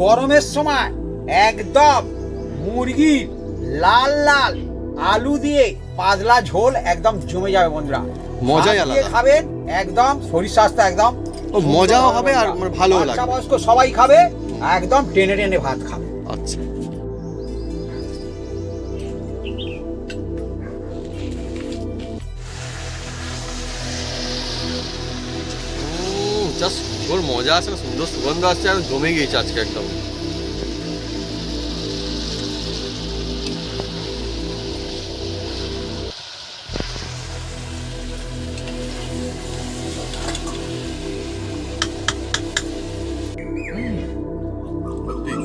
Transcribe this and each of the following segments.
গরমের সময় একদম মুরগির লাল লাল আলু দিয়ে পাতলা ঝোল একদম জমে যাবে বন্ধুরা। মজাই আলাদা। খাবেন একদম শরীর স্বাস্থ্য একদম মজাও হবে আর ভালো লাগবে। বাচ্চা বয়স্ক সবাই খাবে, একদম টেনে টেনে ভাত খাবে। আচ্ছা, জাস্ট সুন্দর মজা আছে না, সুন্দর সুগন্ধ আসছে আর জমে গিয়েছে আজকে একদম।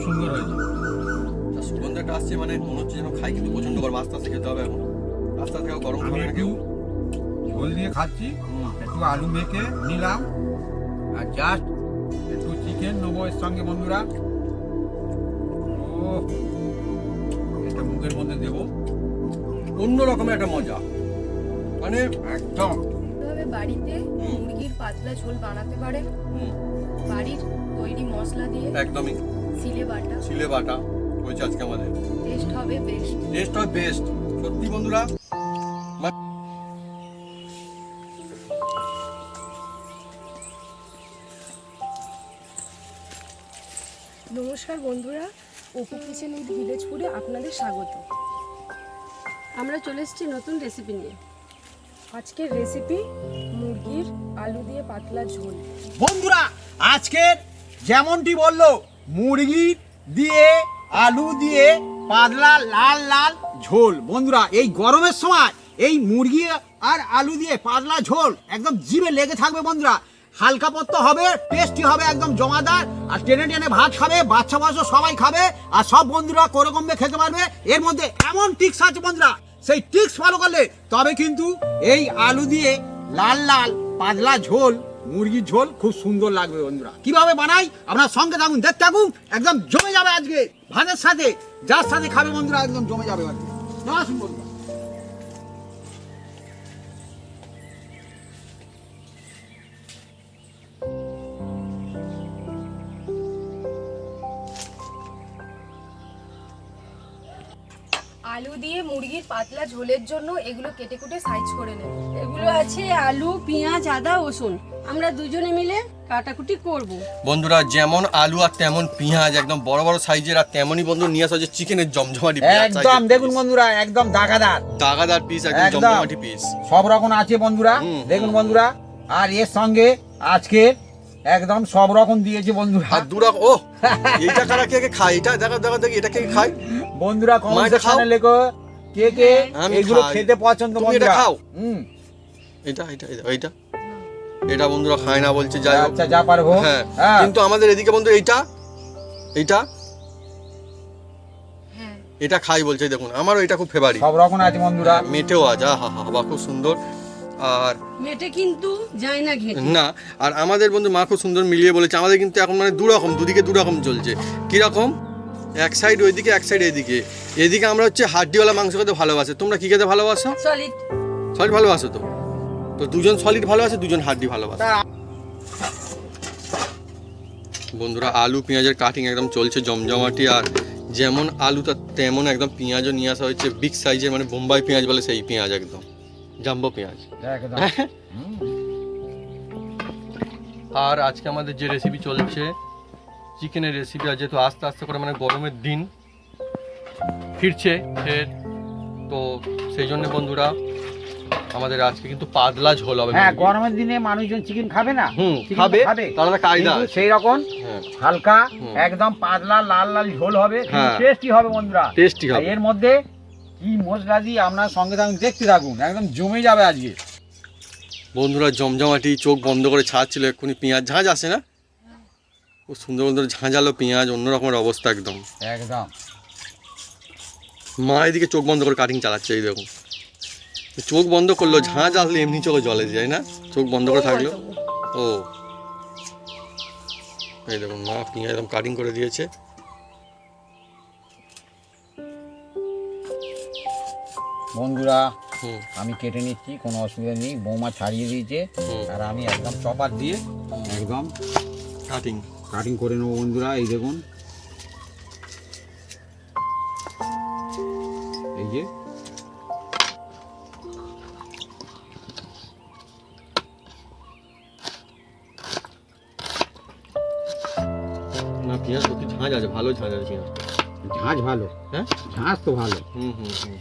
সুন্দর হয়েছে, সুগন্ধটা আসছে মানে মনে হচ্ছে যেন খাই, কিন্তু প্রচন্ড গরম, আস্তে আস্তে খেতে হবে এখন, আস্তে আস্তে গরম আমি খাবে একটু ঝোল দিয়ে খাচ্ছি, একটু আলু মেখে নিলাম আর জাস্ট একটু চিকেন নেবো এর সঙ্গে বন্ধুরা। ও এটা মুখের মধ্যে দেবো, অন্য রকমের একটা মজা, মানে একদম এভাবে বাড়িতে মুরগির পাতলা ঝোল বানাতে পারেন, বাড়ির তৈরি মশলা দিয়ে একদমই সিলে বাটা হয়েছে আজকে আমাদের। টেস্ট হবে বেস্ট। টেস্ট হয় বেস্ট সত্যি বন্ধুরা। নমস্কার বন্ধুরা, অপু কিচেন উইথ ভিলেজ ফুডে আপনাদের স্বাগত। আমরা চলে এসেছি নতুন রেসিপি নিয়ে। আজকের রেসিপি মুরগির আলু দিয়ে পাতলা ঝোল। বন্ধুরা আজকের যেমনটি বললো মুরগি দিয়ে আলু দিয়ে পাতলা লাল লাল ঝোল। বন্ধুরা এই গরমের সময় এই মুরগি আর আলু দিয়ে পাতলা ঝোল একদম জিভে লেগে থাকবে বন্ধুরা। হালকা পত্ত হবে, টেস্টি হবে, একদম জমাদার, আর টেনে টেনে ভাত খাবে, বাচ্চা বাচ্চা সবাই খাবে, আর সব বন্ধুরা করে কমবে খেতে পারবে। এর মধ্যে এমন টিক্স আছে বন্ধুরা, সেই টিক্স ফলো করলে তবে কিন্তু এই আলু দিয়ে লাল লাল পাতলা ঝোল মুরগির ঝোল খুব সুন্দর লাগবে বন্ধুরা। কিভাবে বানাই আপনার সঙ্গে থাকুন, দেখতে থাকুন, একদম জমে যাবে আজকে ভাতের সাথে, যার সাথে খাবে বন্ধুরা একদম জমে যাবে আজকে। আসুন বন্ধুরা। আলু দিয়ে মুরগির পাতলা ঝোলের জন্য এগুলো কেটে কুটে সাইজ করে নেব। এগুলো আছে আলু, পেঁয়াজ, আদা, রসুন। আমরা দুজনে মিলে কাটাকুটি করব। বন্ধুরা যেমন আলু আর তেমন পেঁয়াজ একদম বড় বড় সাইজের, আর তেমনই বন্ধু নিয়ে আসা হচ্ছে চিকেনের জমজমাটি একদম দেখুন বন্ধুরা, একদম দাগাদার পিস, একদম জমজমাটি পিস সব রকম আছে বন্ধুরা। দেখুন বন্ধুরা, আর এর সঙ্গে আজকে একদম সব রকম দিয়েছে বন্ধুরা। আর দু রকম, ও এইটা কারা কে কে খায়, এটা দেখো দেখো দেখি এটা কে কে খায় বন্ধুরা। কমেন্ট সেকশনে লেখো কে কে এগুলো খেতে পছন্দ তুমি বন্ধুরা। এটা খাও। এটা এটা এটা এটা বন্ধুরা খায় না বলছে, যাই হোক আচ্ছা যা পারবো। হ্যাঁ, কিন্তু আমাদের এদিকে বন্ধু এইটা এইটা এটা খাই বলছে। দেখুন আমারও এটা খুব ফেভারিট। সব রকম আছে বন্ধুরা, মেটেও আছে, হা হা হা, খুব সুন্দর। আর মেটে কিন্তু যায় না ঘেটে না, আর আমাদের বন্ধু মা খুব সুন্দর মিলিয়ে বলেছে। আমাদের কিন্তু এখন মানে দু রকম, দুদিকে দু রকম চলছে। কিরকম? এক সাইড ওইদিকে, এক সাইড এদিকে। এদিকে আমরা হচ্ছে হাড্ডিওয়ালা মাংস খেতে ভালোবাসে। তোমরা কি খেতে ভালোবাসো? সলিড। সলিড ভালোবাসো তো? তো দুজন সলিড ভালোবাসে, দুজন হাড্ডি ভালোবাসে। বন্ধুরা আলু পেঁয়াজের কাটিং একদম চলছে জমজমাটি, আর যেমন আলুটা তেমন একদম পেঁয়াজও নিয়ে আসা হয়েছে বিগ সাইজের, মানে বোম্বাই পেঁয়াজ বলে সেই পেঁয়াজ, একদম জাম্বো পেঁয়াজ। আর আজকে আমাদের যে রেসিপি চলছে চিকেনের রেসিপি, আর যেহেতু আস্তে আস্তে করে মানে গরমের দিন ফিরছে ফের, তো সেই জন্য বন্ধুরা আমাদের আজকে কিন্তু পাতলা ঝোল হবে। হ্যাঁ, গরমের দিনে মানুষজন চিকেন খাবে না, খাবে, তাহলে কায়দা সেই রকম হালকা একদম পাতলা লাল লাল ঝোল হবে, টেস্টি হবে বন্ধুরা, টেস্টি হবে। এর মধ্যে কি মশলা দিয়ে আপনার সঙ্গে থাকুন, দেখতে থাকুন, একদম জমে যাবে আজকে বন্ধুরা। জমজমাটি, চোখ বন্ধ করে ছাড়ছিল এক্ষুনি। পেঁয়াজ ঝাঁঝ আসে না, খুব সুন্দর সুন্দর ঝাঁঝালো পেঁয়াজ, অন্যরকমের অবস্থা একদম একদম। মা এদিকে চোখ বন্ধ করে কাটিং চালাচ্ছে, এই দেখুন চোখ বন্ধ করলো, ঝাঁঝ আসলে এমনি চোখে জলে যায় না, চোখ বন্ধ করে থাকলো। ও এই দেখুন মা পেঁয়াজ একদম কাটিং করে দিয়েছে। বন্ধুরা আমি কেটে নিচ্ছি, কোনো অসুবিধা নেই, বৌমা ছাড়িয়ে দিয়েছে, আর আমি একদম চপার দিয়ে একদম কাটিং করে নেবো বন্ধুরা। এই দেখুন যে না পেঁয়াজ সত্যি ঝাঁঝ আছে, ভালো ঝাঁঝ আছে পেঁয়াজ। ঝাঁঝ ভালো, হ্যাঁ ঝাঁঝ তো ভালো। হুম হুম হুম।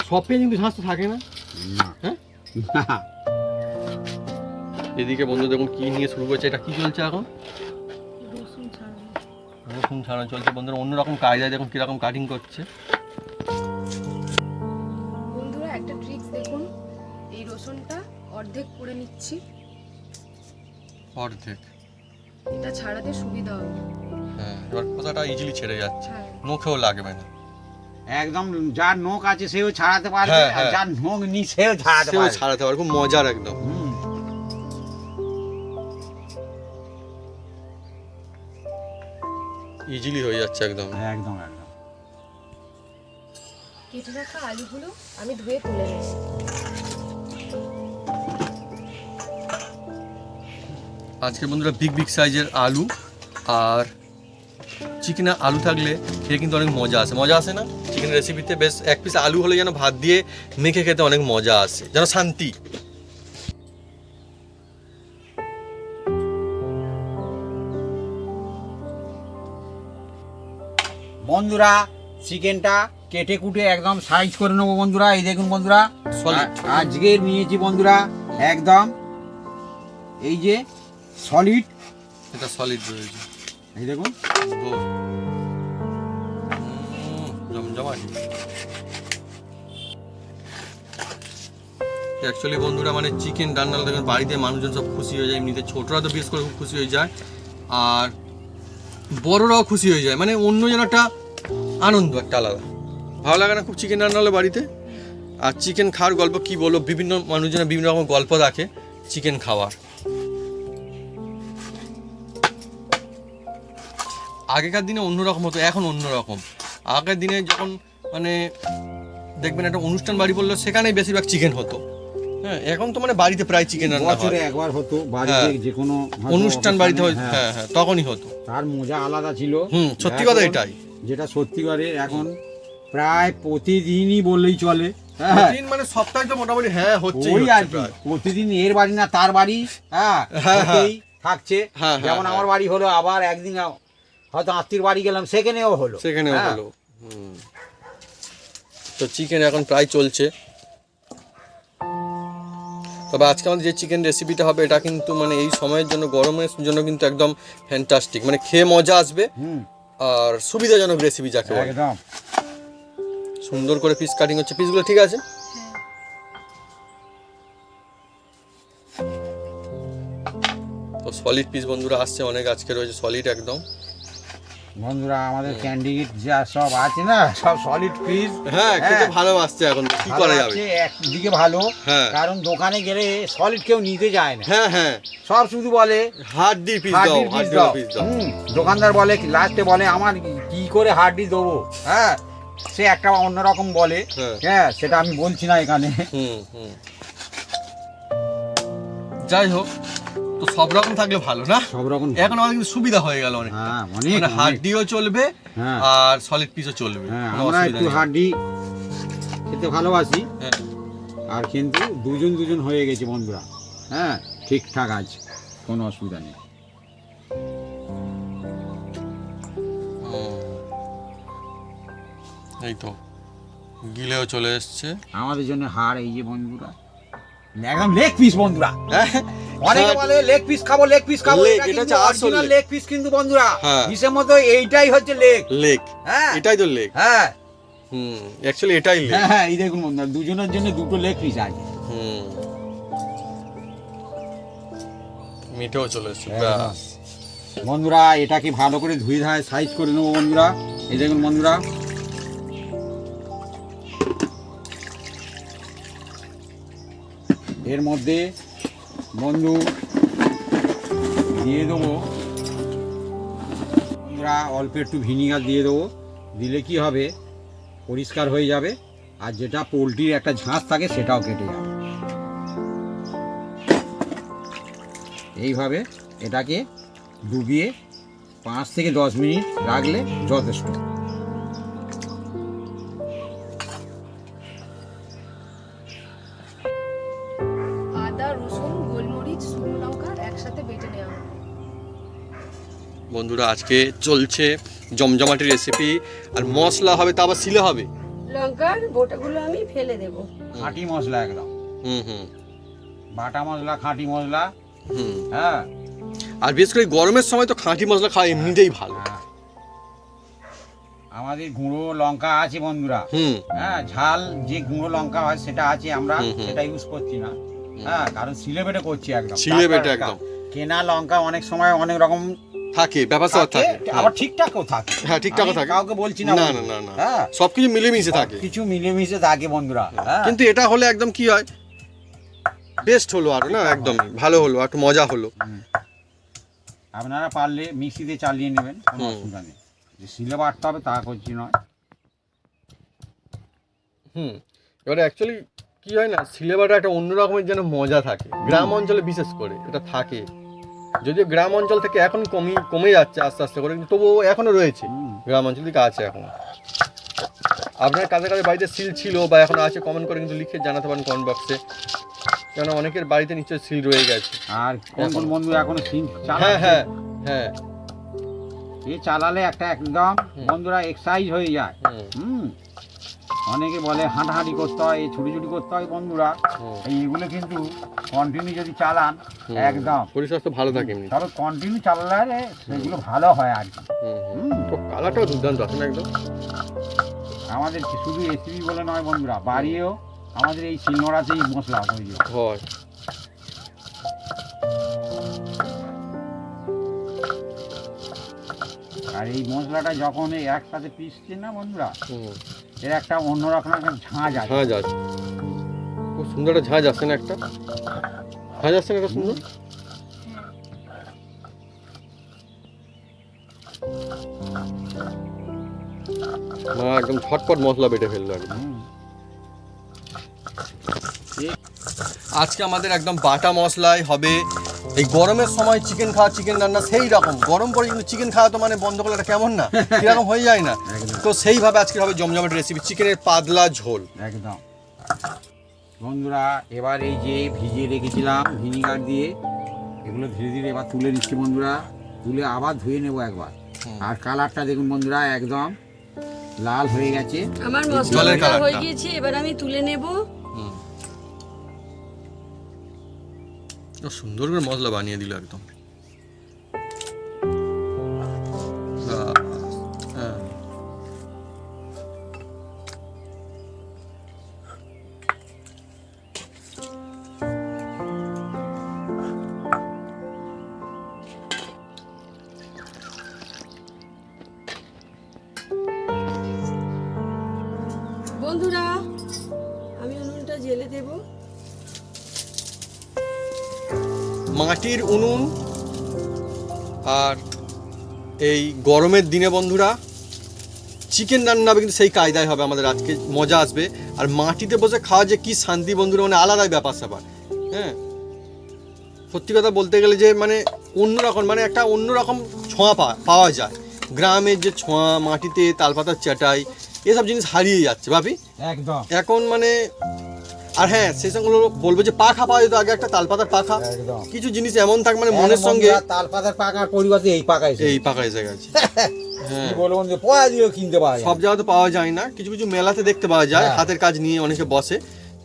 সব পেঁয়াজ কিন্তু ঝাঁঝ তো থাকে না। না হ্যাঁ না, এদিকে বন্ধু দেখুন কি নিয়ে শুরু করছে, এটা কি চলছে এখন? রসুন ছাড়ানো। রসুন ছাড়ানো চলছে বন্ধুরা, অন্যরকম কায়দায় দেখুন কিরকম কাটিং করছে। বন্ধুরা একটা ট্রিক্স দেখুন, এই রসুনটা অর্ধেক করে নিচ্ছি, অর্ধেক। এটা ছাড়াতে সুবিধা হবে। হ্যাঁ, এবার কথাটা ইজিলি ছেড়ে যাচ্ছে, হ্যাঁ নখেও লাগবে না। একদম যার নখ আছে সেও ছাড়াতে পারবে, হ্যাঁ, আর হ্যাঁ। যার নখ নেই সেও ছাড়াতে সেও পারবে। ছাড়াতে পারবে, খুব মজার একদম। হুম, ইজিলি হয়ে যাচ্ছে একদম। একদম একদম। কেটে রাখা আলুগুলো আমি ধুয়ে তুলে নেব। আজকে বন্ধুরা বিগ বিগ সাইজের আলু আর চিকেনের আলু থাকলে খেয়ে কিন্তু অনেক মজা আসে। মজা আসে না চিকেন রেসিপিতে? বেশ এক পিস আলু হলে যেন ভাত দিয়ে মেখে খেতে অনেক মজা আসে, যেন শান্তি। বন্ধুরা চিকেনটা কেটে কুটে একদম সাইজ করে নেবো বন্ধুরা। এই দেখুন বন্ধুরা, Solid। আজকে নিয়েছি বন্ধুরা একদম এই যে সলিড, এটা সলিড রয়েছে, এই দেখুন। জমজমাট। অ্যাকচুয়ালি বন্ধুরা মানে চিকেন রান্না দেখবেন বাড়িতে মানুষজন সব খুশি হয়ে যায়, এমনিতে ছোটরা তো বিশেষ করে খুব খুশি হয়ে যায়, আর বড়রাও খুশি হয়ে যায়। মানে অন্য যেন একটা আনন্দ একটা আলাদা, ভালো লাগে না খুব চিকেন রান্না হলে বাড়িতে? আর চিকেন খাওয়ার গল্প কি বলবো, বিভিন্ন মানুষজনের বিভিন্ন রকম গল্প রাখে চিকেন খাওয়ার। আগেকার দিনে অন্যরকম হতো, এখন অন্যরকম। আগের দিনে যখন মানে দেখবেন একটা অনুষ্ঠান বাড়ি বললো সেখানেই বেশিরভাগ চিকেন হতো। হ্যাঁ, এখন তো মানে বাড়িতে প্রায় চিকেন রান্না হয়। বছরে একবার হতো বাড়িতে, হ্যাঁ। যে কোনো হয়তো অনুষ্ঠান বাড়িতে হয়, হ্যাঁ, হ্যাঁ হ্যাঁ তখনই হতো। তার মজা আলাদা ছিল। সত্যি কথা এখন এটাই। যেটা সত্যি করে এখন প্রায় প্রতিদিনই বললেই চলে। হ্যাঁ, দিন মানে সপ্তাহে তো মোটামুটি হ্যাঁ হচ্ছে ওই আর কি, প্রতিদিন এর বাড়ি না তার বাড়ি, হ্যাঁ হ্যাঁ, হতেই থাকছে। হ্যাঁ, হ্যাঁ, যেমন হ্যাঁ। আমার বাড়ি হলো, আবার একদিন হয়তো আত্মীয় বাড়ি গেলাম, সেখানেও হলো। সেখানেও হ্যাঁ। হলো। তো চিকেন এখন প্রায় চলছে। তবে আজকে আমাদের যে চিকেন রেসিপিটা হবে এটা কিন্তু মানে এই সময়ের জন্য, গরমের জন্য কিন্তু একদম ফ্যান্টাস্টিক, মানে খেয়ে মজা আসবে হুম, আর সুবিধাজনক রেসিপি যাকে বলে। একদম। সুন্দর করে পিস কাটিং হচ্ছে, পিসগুলো ঠিক আছে। তো সলিড পিস বন্ধুরা আসছে অনেক, আজকে রয়েছে সলিড একদম। বন্ধুরা আমাদের ক্যান্ডিডেট যা সব আছে না, সব সলিড পিস। হ্যাঁ, খেতে ভালোবাসছে এখন, কি করা যাবে। একদিকে ভালো, হ্যাঁ। কারণ দোকানে গেলে সলিড কেউ নিতে যায় না। হ্যাঁ হ্যাঁ, সব শুধু বলে হাড্ডি পিস দাও, হাড্ডির পিস হাড্ডি দাও। পিস দাও। দোকানদার বলে লাস্টে বলে আমার কি করে হাড্ডি দেবো। হ্যাঁ, সে একটা অন্যরকম বলে। হ্যাঁ। হ্যাঁ, সেটা আমি বলছি না এখানে। হুম। যাই হোক, তো সব রকম থাকলে ভালো না? সব রকম। এখন আমাদের কিন্তু সুবিধা হয়ে গেল অনেক, হ্যাঁ, অনেক মানে অনেক। হাড্ডিও চলবে হ্যাঁ। আর সলিড পিসও চলবে, হ্যাঁ, কোনো আমরা অসুবিধা একটু নেই। হাড্ডি খেতে ভালোবাসি, হ্যাঁ। আর কিন্তু দুজন হয়ে গেছে বন্ধুরা। হ্যাঁ, ঠিকঠাক আছে, কোনো অসুবিধা নেই। এই তো গিলেও চলে এসছে। আমাদের জন্য হাড় এই যে বন্ধুরা, একদম লেগ পিস বন্ধুরা। হ্যাঁ, অনেকে বলে লেগ পিস খাবো, লেগ পিস খাবো। Leg, এটা এটা কিন্তু হচ্ছে আসল অরিজিনাল leg। লেগ পিস কিন্তু বন্ধুরা। হ্যাঁ। হিসেব মতো এইটাই হচ্ছে লেগ। লেগ, হ্যাঁ, এটাই তো লেগ। হ্যাঁ, অ্যাকচুয়ালি এটাই লেগ। হ্যাঁ, এই দেখুন বন্ধুরা, দুজনের জন্য দুটো লেগ পিস আছে। মিঠেও চলে এসছে। একদম। বন্ধুরা এটাকে ভালো করে ধুয়ে ধায় সাইজ করে নেবো বন্ধুরা। এই দেখুন বন্ধুরা, এর মধ্যে বন্ধু দিয়ে দেবো বন্ধুরা অল্প একটু ভিনিগার দিয়ে দেবো। দিলে কি হবে, পরিষ্কার হয়ে যাবে, আর যেটা পোলট্রির একটা ঝাঁস থাকে সেটাও কেটে যাবে। এইভাবে এটাকে ডুবিয়ে 5 থেকে 10 মিনিট রাখলে যথেষ্ট। রসুন, গোলমরিচ, শুকনো লঙ্কা একসাথে বেটে নেওয়া হবে। বন্ধুরা আজকে চলছে জমজমাটি রেসিপি, আর মশলা হবে তা আবার শিলে হবে। লঙ্কার বোটাগুলো আমি ফেলে দেব। খাঁটি মশলা একদম, হুম বাটা মশলা, খাঁটি মশলা। হুম। হ্যাঁ আর বিশেষ করে গরমের সময় তো খাঁটি মশলা খাওয়া এমনিতেই ভালো। হ্যাঁ। আমাদের গুঁড়ো লঙ্কা আছে বন্ধুরা। হুম হ্যাঁ, ঝাল যে গুঁড়ো লঙ্কা হয় সেটা আছে, আমরা হুম। সেটা ইউজ করছি না। হ্যাঁ, কারণ সিলে বেটে করছি একদম। শিলে বেটে একদম। কেনা লঙ্কা অনেক সময় অনেক রকম থাকে, ব্যাপার স্যাপার থাকে। আবার ঠিকঠাকও থাকে। হ্যাঁ, ঠিকঠাকও আমি থাকে। কাউকে বলছি না না বন্ধু। না না না, হ্যাঁ, সবকিছু মিলেমিশে থাকে। কিছু মিলেমিশে থাকে বন্ধুরা। হ্যাঁ, কিন্তু এটা হলে একদম কি হয়, বেস্ট হলো আরো না, একদমই ভালো হলো, একটু মজা হলো। আপনারা পারলে মিক্সিতে চালিয়ে নেবেন, কোনো হুম। অসুবিধা নেই। যে শিলে বাটতে হবে তা করছি নয়। হুম। এবারে অ্যাকচুয়ালি কি হয় না, সিলেবাটা একটা অন্য রকমের যেন মজা থাকে, গ্রাম অঞ্চলে বিশেষ করে এটা থাকে। যদিও গ্রাম অঞ্চল থেকে এখন কমে যাচ্ছে আস্তে আস্তে করে, কিন্তু তবুও এখনো রয়েছে, হুম। গ্রাম অঞ্চল দিকে আছে এখন। আপনার কাদের কাদের বাড়িতে সিল ছিল বা এখন আছে, কমেন্ট করে কিন্তু লিখে জানাতে পারেন কমেন্ট বক্সে, কেন অনেকের বাড়িতে নিশ্চয়ই সিল রয়ে গেছে। আর কোন কোন বন্ধু এখনো সিম হ্যাঁ চালাচ্ছে, হ্যাঁ হ্যাঁ। এ চালালে একটা একদম বন্ধুরা এক্সারসাইজ হয়ে যায়। হুম, হুম, অনেকে বলে হাঁটাহাঁটি করতে হয়, এই ছুটি করতে হয় বন্ধুরা। হুম, এইগুলো কিন্তু কন্টিনিউ যদি চালান হুম। একদম, শরীর স্বাস্থ্য ভালো থাকে এমনি। তবে কন্টিনিউ চালালে সেগুলো ভালো হয় আর কি। হুম। তো কালারটাও দুর্দান্ত আছে না একদম। আমাদের শুধু রেসিপি বলে নয় বন্ধুরা, বাড়িয়েও আমাদের এই শিলনোড়াতেই মশলা তৈরি হয়। হয়। আর এই মশলাটা যখন এই একসাথে পিসছে না বন্ধুরা, হুম। এর একটা অন্যরকম একটা ঝাঁঝ আছে। ঝাঁঝ আছে, খুব সুন্দর একটা ঝাঁঝ আসছে না, একটা ঝাঁঝ আসছে না একটা সুন্দর। মা একদম ঝটপট মশলা বেটে ফেললো একদম। হুম। আজকে আমাদের একদম বাটা মশলায় হবে। এই গরমের সময় চিকেন খাওয়া, চিকেন রান্না সেই রকম, গরম পরে কিন্তু চিকেন খাওয়া তো মানে বন্ধ করাটা কেমন না, কিরকম হয়ে যায় না। একদম। তো সেইভাবে আজকে হবে জমজমাট রেসিপি, চিকেনের পাতলা ঝোল। একদম বন্ধুরা, এবার এই যে ভিজিয়ে রেখেছিলাম ভিনিগার দিয়ে, এগুলো ধীরে ধীরে এবার তুলে নিচ্ছি বন্ধুরা। তুলে আবার ধুয়ে নেব একবার। আর কালারটা দেখুন বন্ধুরা, একদম লাল হয়ে গেছে। আমার জলের মশলাটা কালারটা। হয়ে গিয়েছে, এবার আমি তুলে নেব। সুন্দর করে মশলা বানিয়ে দিল একদম। হ্যাঁ। বন্ধুরা, আমি উনুনটা জেলে দেব। মাটির উনুন, আর এই গরমের দিনে বন্ধুরা চিকেন রান্না হবে কিন্তু সেই কায়দায় হবে আমাদের আজকে, মজা আসবে। আর মাটিতে বসে খাওয়া যে কি শান্তি বন্ধুরা, মানে আলাদাই ব্যাপার স্যাপার। হ্যাঁ, সত্যি কথা বলতে গেলে যে মানে অন্যরকম, মানে একটা অন্যরকম ছোঁয়া পাওয়া যায়। গ্রামের যে ছোঁয়া, মাটিতে তালপাতার চাটাই, এসব জিনিস হারিয়ে যাচ্ছে ভাবি একদম এখন মানে। আর হ্যাঁ, সেই সঙ্গে বলবো যে পাখা পাওয়া যেত আগে, একটা তালপাতার পাখা। একদম কিছু জিনিস এমন থাক মানে মনের সঙ্গে। তালপাতার পাকার পরিবর্তে এই পাকা এসে এই পাকা এসে গেছে। হ্যাঁ, কি বলবো যে পয়া দিয়েও কিনতে পাওয়া যায়। সব জায়গাতে পাওয়া যায় না, কিছু কিছু মেলাতে দেখতে পাওয়া যায়, হ্যাঁ। হাতের কাজ নিয়ে অনেকে বসে,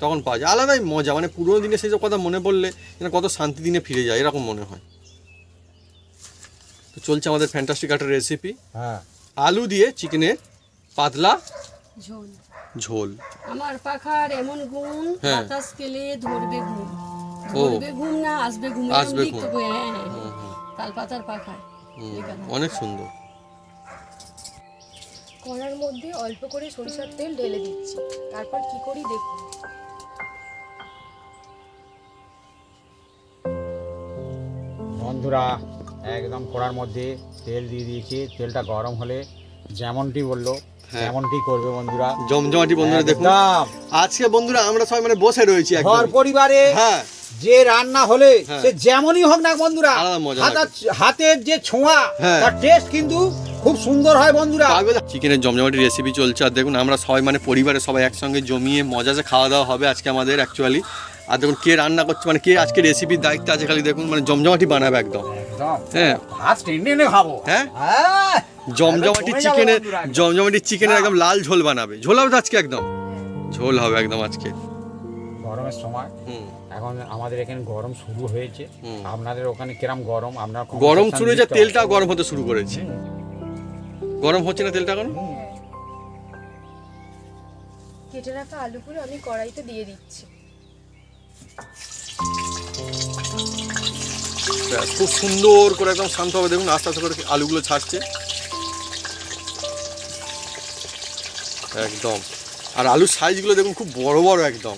তখন পাওয়া যায়। আলাদাই মজা, মানে পুরোনো দিনে সেই সব কথা মনে পড়লে যেন কত শান্তি দিনে ফিরে যায় এরকম মনে হয়। তো চলছে আমাদের ফ্যান্টাস্টিক একটা রেসিপি, হ্যাঁ, আলু দিয়ে চিকেনের পাতলা ঝোল। ঝোল। আমার পাখার এমন গুণ, হ্যাঁ। বাতাস পেলে ধরবে ঘুম। ও। ধরবে ঘুম না, আসবে ঘুম। আসবে এমন ঘুম। লিখতে হবে, হ্যাঁ হ্যাঁ হ্যাঁ। তালপাতার পাখায় লেখা থাকে। অনেক সুন্দর। কড়ার মধ্যে অল্প করে সরিষার তেল ঢেলে দিচ্ছি, তারপর কি করি দেখুন। বন্ধুরা একদম কড়ার মধ্যে তেল দিয়ে দিয়েছি। তেলটা গরম হলে যেমনটি বললো হ্যাঁ। তেমনটি করবে বন্ধুরা। জমজমাটি বন্ধুরা দেখুন, একদম আজকে বন্ধুরা আমরা সবাই মানে বসে রয়েছি ঘর একদম। পরিবারে হ্যাঁ, যে রান্না হলে হ্যাঁ। সে যেমনই হোক না বন্ধুরা, আলাদা মজা হাতের যে ছোঁয়া, হ্যাঁ। তার টেস্ট কিন্তু খুব সুন্দর হয় বন্ধুরা। চিকেনের জমজমাটি রেসিপি চলছে, আর দেখুন আমরা সবাই মানে পরিবারের সবাই একসঙ্গে জমিয়ে মজা যে খাওয়া দাওয়া হবে আজকে আমাদের অ্যাকচুয়ালি। আর দেখুন কে রান্না করছে, মানে কে আজকে রেসিপির দায়িত্ব আছে খালি দেখুন, মানে জমজমাটি বানাবে একদম। একদম হ্যাঁ ভাত টেনে এনে খাবো। হ্যাঁ হ্যাঁ জমজমাটি জমে যাবে চিকেনের, বন্ধুরা একদম। জমজমাটি চিকেনের একদম লাল ঝোল বানাবে। ঝোল হবে তো আজকে একদম, ঝোল হবে একদম আজকে। গরমের সময় হুম এখন আমাদের এখানে গরম শুরু হয়েছে। হুম। আপনাদের ওখানে কিরম গরম? আপনারা গরম conversation শুরু হয়েছে, দিতে হবে। তেলটাও গরম হতে শুরু করেছে। গরম হচ্ছে না তেলটা এখন? কেটে রাখা আলুগুলো আমি কড়াইতে দিয়ে দিচ্ছি। ব্যাস, খুব সুন্দর করে একদম শান্তভাবে দেখুন আস্তে আস্তে করে আলুগুলো ছাড়ছে একদম। আর আলুর সাইজগুলো দেখুন খুব বড় বড় একদম।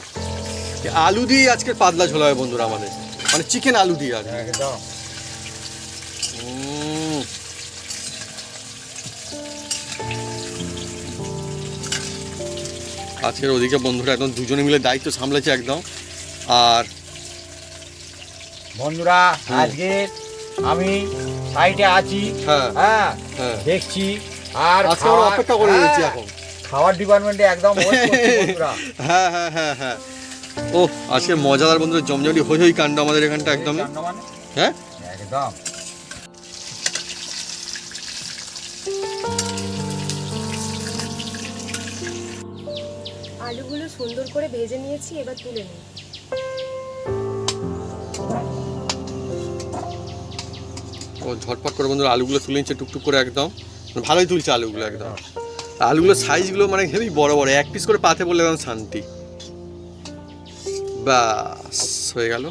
এই আলু দিয়ে আজকে পাতলা ঝোল হবে বন্ধুরা আমাদের, মানে চিকেন আলু দিয়ে আর কি। একদম উম। আজকের ওদিকে বন্ধুরা একদম দুজনে মিলে দায়িত্ব সামলেছে একদম। আর বন্ধুরা আজকে আমি সাইডে আছি। হ্যাঁ হ্যাঁ হ্যাঁ দেখছি। আর আজকে আমরা অপেক্ষা করে রয়েছি হ্যাঁ, এখন। খাওয়ার ডিপার্টমেন্টে একদম wait করছি বন্ধুরা। হ্যাঁ হ্যাঁ হ্যাঁ হ্যাঁ ও আজকে মজাদার বন্ধুরা জমজমাটি হই হই কাণ্ড আমাদের এখানটা একদমই। রান্না মানে? হ্যাঁ একদম আলুগুলো সুন্দর করে ভেজে নিয়েছি, এবার তুলে নিই। ও ঝটপট করে বন্ধুরা আলুগুলো তুলে নিচ্ছে টুকটুক করে একদম, ভালোই তুলছে আলুগুলো একদম। আলুগুলোর সাইজগুলো মানে হেবি বড় বড়, এক পিস করে পাতে বললে একদম শান্তি। বাস হয়ে গেল।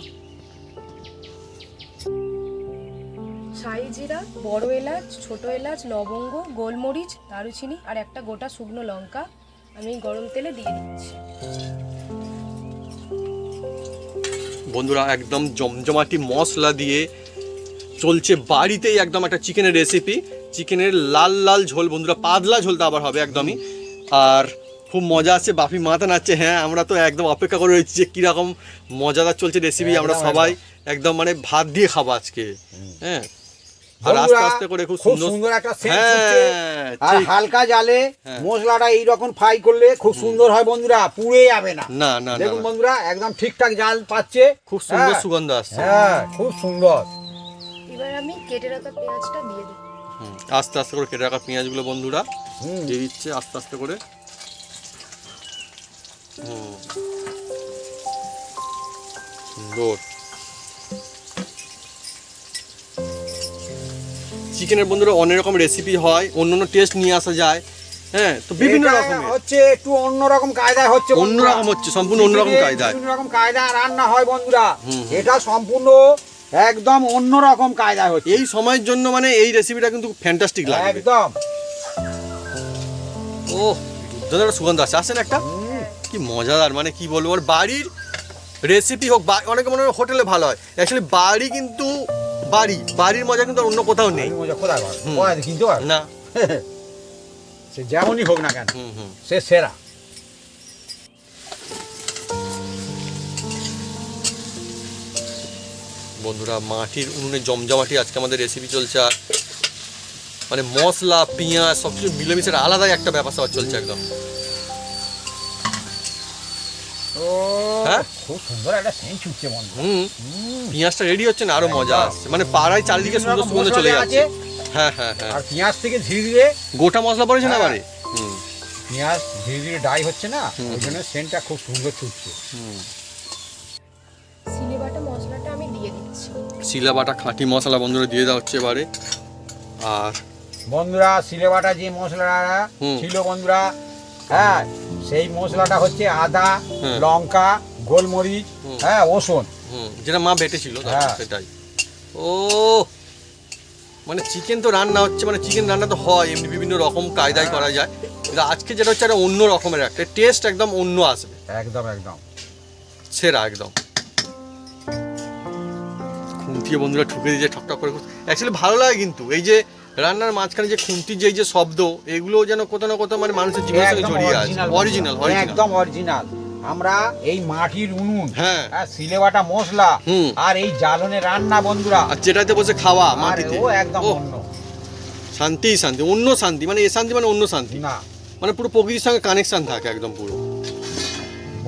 শাহি জিরা, বড় এলাচ, ছোট এলাচ, লবঙ্গ, গোলমরিচ, দারুচিনি আর একটা গোটা শুকনো লঙ্কা আমি গরম তেলে দিয়ে দিচ্ছি। বন্ধুরা একদম জমজমাটি মশলা দিয়ে চলছে বাড়িতেই একদম একটা চিকেনের রেসিপি, চিকেনের লাল লাল ঝোল বন্ধুরা, পাতলা ঝোলটা আবার হবে একদমই। আর খুব মজা আছে, বাপি মাথা নাচছে। হ্যাঁ আমরা তো একদম অপেক্ষা করে রয়েছি যে কীরকম মজাদার চলছে রেসিপি, আমরা একদম, সবাই একদম মানে ভাত দিয়ে খাবো আজকে। হ্যাঁ আর আস্তে বন্ধুরা, আস্তে করে খুব খুব সুন্দর। সুন্দর একটা সেন্ট হ্যাঁ ছুটছে। আর ঠিক। হালকা জালে হ্যাঁ। মশলাটা এইরকম ফ্রাই করলে খুব সুন্দর হয় বন্ধুরা, পুড়ে যাবে না। না না না দেখুন না। বন্ধুরা একদম ঠিকঠাক জাল পাচ্ছে, খুব সুন্দর হ্যাঁ। সুগন্ধ আসছে। হ্যাঁ খুব সুন্দর। এবার আমি কেটে রাখা পেঁয়াজটা দিয়ে দিই। আস্তে আস্তে করে কেটে রাখা পেঁয়াজগুলো বন্ধুরা হুম। দিয়ে দিচ্ছে আস্তে আস্তে করে। সুন্দর চিকেনের বন্ধুরা অনেক রকম রেসিপি হয়, অন্য অন্য টেস্ট নিয়ে আসা যায়। হ্যাঁ তো বিভিন্ন এটা রকমের হচ্ছে একটু অন্যরকম কায়দায় হচ্ছে বন্ধুরা। অন্যরকম হচ্ছে, সম্পূর্ণ অন্যরকম পৃথিবীতে কায়দায়। বিভিন্ন রকম কায়দায় রান্না হয় বন্ধুরা। হুম, হুম। এটা সম্পূর্ণ একদম অন্যরকম কায়দায় হচ্ছে। এই সময়ের জন্য মানে এই রেসিপিটা কিন্তু ফ্যান্টাস্টিক লাগবে একদম ও দুধের একটা সুগন্ধ আছে, আসেন একটা কি মজাদার, মানে কি বলবো। আর বাড়ির রেসিপি হোক বা অনেকে মনে হয় হোটেলে ভালো হয়, অ্যাকচুয়ালি বাড়ি কিন্তু বাড়ির মজা কিন্তু আর অন্য কোথাও নেই। মজা কোথায় পাবে? হুম। কোথায় কিনতে পারবে? না সে যেমনই হোক না কেন, হুম হুম সে সেরা। বন্ধুরা মাটির উনুনে জমজমাটি আজকে আমাদের রেসিপি চলছে। আর মানে মশলা পেঁয়াজ সব কিছু মিলেমিশে আলাদাই একটা ব্যাপার স্যাপার চলছে একদম। ও হ্যাঁ? খুব সুন্দর একটা সেন্ট ছুটছে বন্ধু। পেঁয়াজটা রেডি হচ্ছে না, আরো মজা আসছে, মানে পাড়ায় চারিদিকে সুন্দর বিভিন্ন রকম সুগন্ধ চলে মশলা যাচ্ছে। আছে। হ্যাঁ হ্যাঁ হ্যাঁ আর পেঁয়াজ থেকে ধীরে ধীরে গোটা মশলা পড়েছে না হ্যাঁ। বাড়ি। পেঁয়াজ ধীরে ধীরে ডাই হচ্ছে না, হুম, ওই জন্য সেন্টটা খুব সুন্দর ছুটছে। সিলে বাটা মশলাটা আমি দিয়ে দিচ্ছি। শিলা বাটা খাঁটি মশলা বন্ধুরা দিয়ে দেওয়া হচ্ছে এবারে। আর বন্ধুরা সিলেবাটা যে মশলাটা হুম। ছিল বন্ধুরা, হ্যাঁ সেই মশলাটা হচ্ছে আদা, হ্যাঁ। লঙ্কা, গোলমরিচ, হুম। হ্যাঁ রসুন। যেটা মা বেটেছিল হ্যাঁ। সেটাই। ও মানে চিকেন তো রান্না হচ্ছে, মানে চিকেন রান্না তো হয় এমনি বিভিন্ন রকম কায়দায় করা যায়, কিন্তু আজকে যেটা হচ্ছে একটা অন্য রকমের একটা টেস্ট, একদম অন্য আসবে, একদম একদম সেরা একদম। খুন্তিয়ে বন্ধুরা ঠুকে দিয়ে ঠকঠক করে, অ্যাকচুয়ালি ভালো লাগে কিন্তু এই যে রান্নার মাঝখানে যে খুন্তির যে এই যে শব্দ, এগুলো যেন কোথাও না কোথাও মানে মানুষের জীবনের সঙ্গে একদম জড়িয়ে আছে। অরিজিনাল, অরিজিনাল একদম অরিজিনাল। আমরা এই মাটির উনুন, হ্যাঁ। সিলেবাটা মশলা হুম। আর এই জ্বালনে রান্না বন্ধুরা, আর যেটাতে বসে খাওয়া আর মাটিতে, ও একদম ও অন্য। শান্তি শান্তি, অন্য শান্তি, মানে এ শান্তি মানে অন্য শান্তি, না মানে পুরো প্রকৃতির সঙ্গে কানেকশন থাকে একদম পুরো।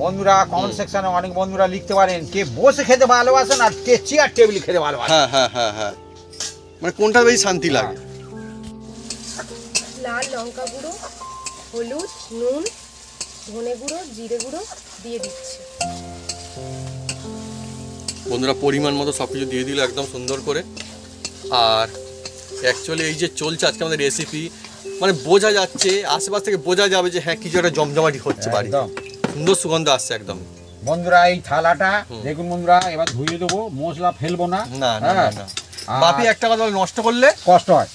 বন্ধুরা কমেন্ট সেকশনে অনেক বন্ধুরা লিখতে পারেন কে বসে খেতে ভালোবাসেন আর কে চেয়ার টেবিলে খেতে ভালোবাসেন। হ্যাঁ হ্যাঁ হ্যাঁ হ্যাঁ, মানে কোনটা বেশি শান্তি লাগে? লাল লঙ্কা গুঁড়ো, হলুদ, নুন, ধনে গুঁড়ো, জিরে গুঁড়ো দিয়ে দিচ্ছি। বন্ধুরা পরিমাণ মতো সব কিছু দিয়ে দিল একদম সুন্দর করে। আর অ্যাকচুয়ালি এই যে চলছে আজকে আমাদের রেসিপি, মানে বোঝা যাচ্ছে আশেপাশ থেকে বোঝা যাবে যে হ্যাঁ কিছু একটা জমজমাটি হচ্ছে বাড়ি, একদম। সুন্দর সুগন্ধ আসছে একদম। বন্ধুরা এই থালাটা দেখুন বন্ধুরা, এবার ধুয়ে দেবো, মশলা ফেলবো না। না না হ্যাঁ। না, আর বাপি একটা কথা বলে, নষ্ট করলে কষ্ট হয়।